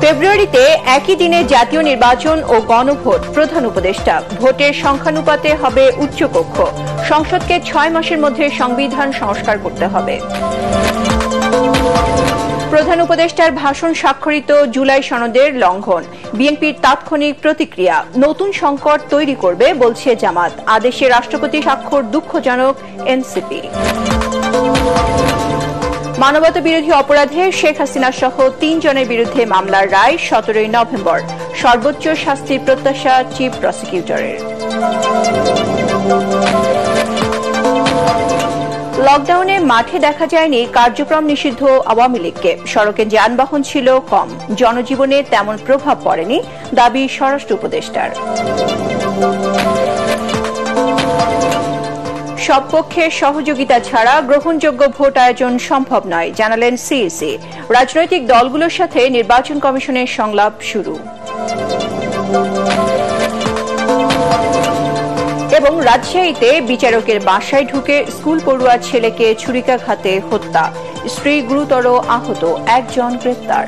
ফেব্রুয়ারিতে একই দিনে জাতীয় নির্বাচন ও গণভোট। প্রধান উপদেষ্টা, ভোটের সংখ্যানুপাতে হবে উচ্চকক্ষ। সংসদকে 6 মাসের মধ্যে সংবিধান সংস্কার করতে হবে। প্রধান উপদেষ্টার ভাষণ স্বাক্ষরিত জুলাই সনদের লঙ্ঘন। বিএনপির তাৎক্ষণিক প্রতিক্রিয়া। নতুন সংকট তৈরি করবে বলছে জামাত। আদেশে রাষ্ট্রপতি স্বাক্ষর দুঃখজনক এনসিপি। মানবতা বিরোধী অপরাধে শেখ হাসিনা সহ 3 জনের বিরুদ্ধে মামলার রায় 17 নভেম্বর। সর্বোচ্চ শাস্তির প্রত্যাশা চিফ প্রসিকিউটরের। লকডাউনে মাঠে দেখা যায়নি কার্যক্রম নিষিদ্ধ আওয়ামী লীগকে। সড়কে যানবাহন ছিল কম, জনজীবনে তেমন প্রভাব পড়েনি, দাবি স্বরাষ্ট্র উপদেষ্টার। সব পক্ষের সহযোগিতা ছাড়া গ্রহণযোগ্য ভোট আয়োজন সম্ভব নয়, জানালেন সিইসি। রাজনৈতিক দলগুলোর সাথে নির্বাচন কমিশনের সংলাপ শুরু। এবং রাজশাহীতে বিচারকের বাসায় ঢুকে স্কুল পড়ুয়া ছেলেকে ছুরিকাঘাতে হত্যা, স্ত্রী গুরুতর আহত, 1 জন গ্রেপ্তার।